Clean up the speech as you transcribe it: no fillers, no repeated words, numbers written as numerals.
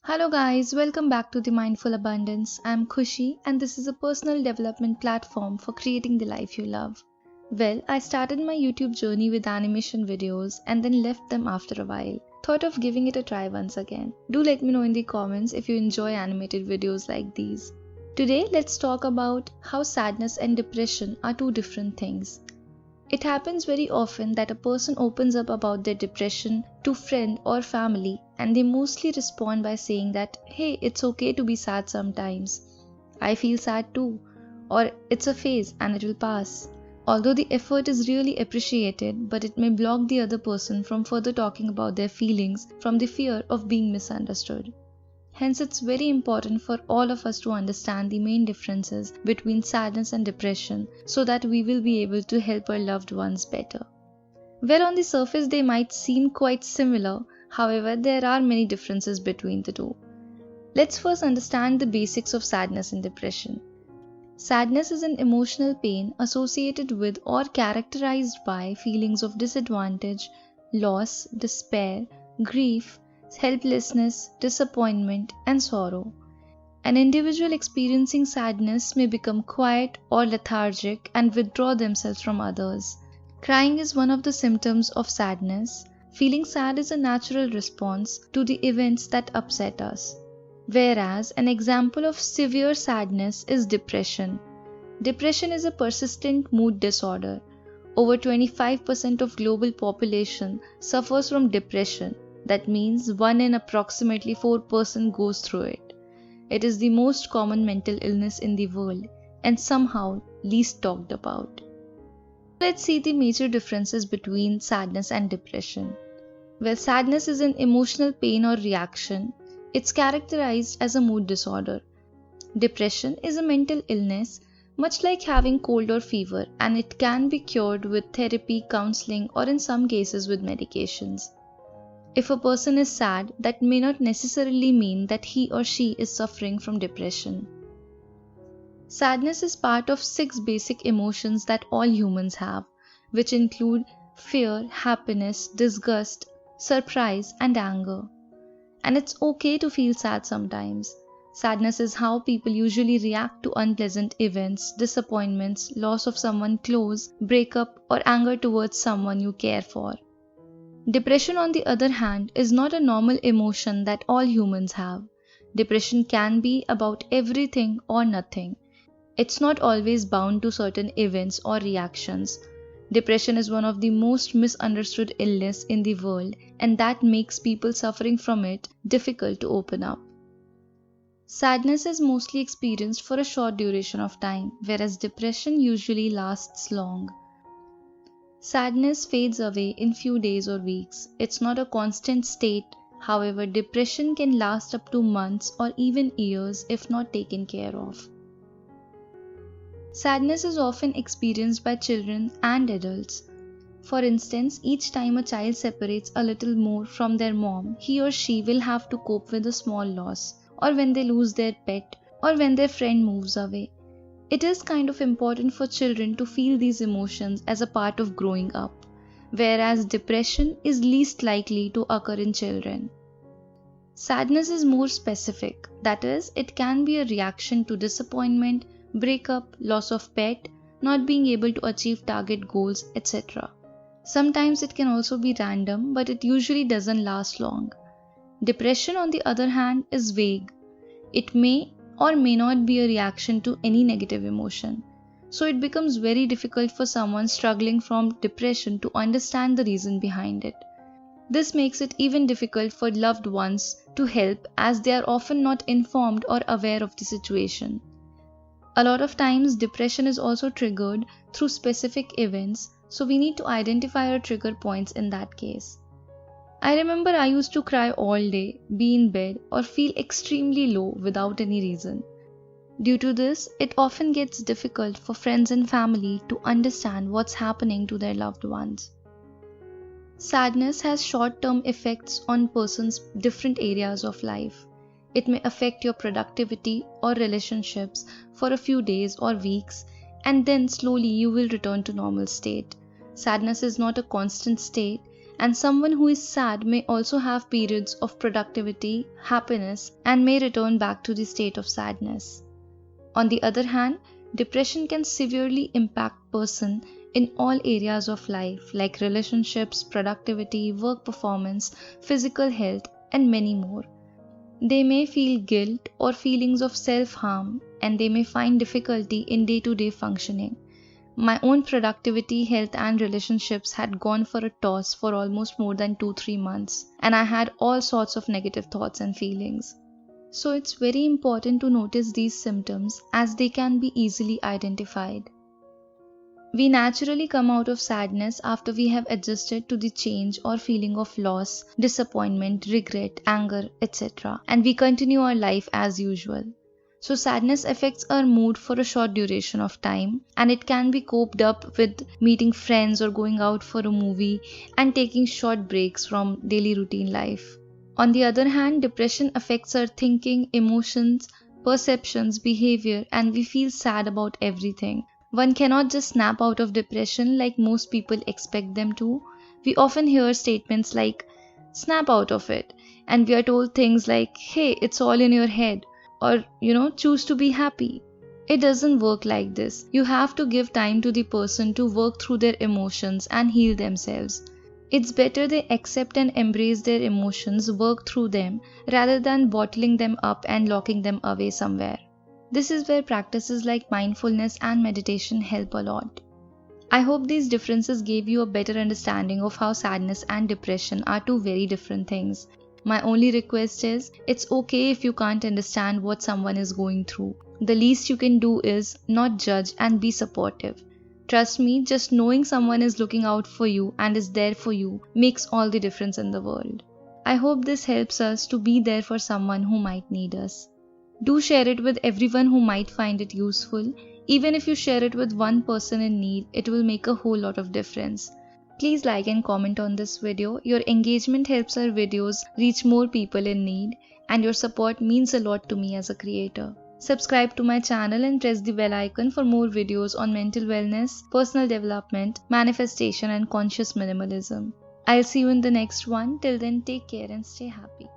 Hello guys, welcome back to the Mindful Abundance. I'm Khushi and this is a personal development platform for creating the life you love. Well, I started my YouTube journey with animation videos and then left them after a while. Thought of giving it a try once again. Do let me know in the comments if you enjoy animated videos like these. Today, let's talk about how sadness and depression are two different things. It happens very often that a person opens up about their depression to friend or family and they mostly respond by saying that, hey, it's okay to be sad sometimes. I feel sad too. Or it's a phase and it will pass. Although the effort is really appreciated, but it may block the other person from further talking about their feelings from the fear of being misunderstood. Hence, it's very important for all of us to understand the main differences between sadness and depression so that we will be able to help our loved ones better. Well, on the surface, they might seem quite similar. However, there are many differences between the two. Let's first understand the basics of sadness and depression. Sadness is an emotional pain associated with or characterized by feelings of disadvantage, loss, despair, grief, helplessness, disappointment, and sorrow. An individual experiencing sadness may become quiet or lethargic and withdraw themselves from others. Crying is one of the symptoms of sadness. Feeling sad is a natural response to the events that upset us. Whereas an example of severe sadness is depression. Depression is a persistent mood disorder. Over 25% of global population suffers from depression. That means 1 in approximately 4% goes through it. It is the most common mental illness in the world and somehow least talked about. Let's see the major differences between sadness and depression. Well, sadness is an emotional pain or reaction. It's characterized as a mood disorder. Depression is a mental illness, much like having cold or fever, and it can be cured with therapy, counseling, or in some cases with medications. If a person is sad, that may not necessarily mean that he or she is suffering from depression. Sadness is part of 6 basic emotions that all humans have, which include fear, happiness, disgust, surprise, and anger. And it's okay to feel sad sometimes. Sadness is how people usually react to unpleasant events, disappointments, loss of someone close, breakup, or anger towards someone you care for. Depression, on the other hand, is not a normal emotion that all humans have. Depression can be about everything or nothing. It's not always bound to certain events or reactions. Depression is one of the most misunderstood illness in the world, and that makes people suffering from it difficult to open up. Sadness is mostly experienced for a short duration of time, whereas depression usually lasts long. Sadness fades away in few days or weeks. It's not a constant state. However, depression can last up to months or even years if not taken care of. Sadness is often experienced by children and adults. For instance, each time a child separates a little more from their mom, he or she will have to cope with a small loss, or when they lose their pet, or when their friend moves away. It is kind of important for children to feel these emotions as a part of growing up, whereas depression is least likely to occur in children. Sadness is more specific, that is, it can be a reaction to disappointment, breakup, loss of pet, not being able to achieve target goals, etc. Sometimes it can also be random, but it usually doesn't last long. Depression, on the other hand, is vague. It may or may not be a reaction to any negative emotion. So it becomes very difficult for someone struggling from depression to understand the reason behind it. This makes it even difficult for loved ones to help as they are often not informed or aware of the situation. A lot of times depression is also triggered through specific events, so we need to identify our trigger points in that case. I remember I used to cry all day, be in bed, or feel extremely low without any reason. Due to this, it often gets difficult for friends and family to understand what's happening to their loved ones. Sadness has short-term effects on person's different areas of life. It may affect your productivity or relationships for a few days or weeks, and then slowly you will return to normal state. Sadness is not a constant state, And someone who is sad may also have periods of productivity, happiness, and may return back to the state of sadness. On the other hand, depression can severely impact person in all areas of life like relationships, productivity, work performance, physical health, and many more. They may feel guilt or feelings of self-harm, and they may find difficulty in day-to-day functioning. My own productivity, health, and relationships had gone for a toss for almost more than 2-3 months, and I had all sorts of negative thoughts and feelings. So it's very important to notice these symptoms as they can be easily identified. We naturally come out of sadness after we have adjusted to the change or feeling of loss, disappointment, regret, anger, etc. and we continue our life as usual. So sadness affects our mood for a short duration of time, and it can be coped up with meeting friends or going out for a movie and taking short breaks from daily routine life. On the other hand, depression affects our thinking, emotions, perceptions, behavior, and we feel sad about everything. One cannot just snap out of depression like most people expect them to. We often hear statements like, snap out of it, and we are told things like, hey, it's all in your head, or, choose to be happy. It doesn't work like this. You have to give time to the person to work through their emotions and heal themselves. It's better they accept and embrace their emotions, work through them, rather than bottling them up and locking them away somewhere. This is where practices like mindfulness and meditation help a lot. I hope these differences gave you a better understanding of how sadness and depression are two very different things. My only request is, it's okay if you can't understand what someone is going through. The least you can do is not judge and be supportive. Trust me, just knowing someone is looking out for you and is there for you makes all the difference in the world. I hope this helps us to be there for someone who might need us. Do share it with everyone who might find it useful. Even if you share it with one person in need, it will make a whole lot of difference. Please like and comment on this video. Your engagement helps our videos reach more people in need, and your support means a lot to me as a creator. Subscribe to my channel and press the bell icon for more videos on mental wellness, personal development, manifestation, and conscious minimalism. I'll see you in the next one. Till then, take care and stay happy.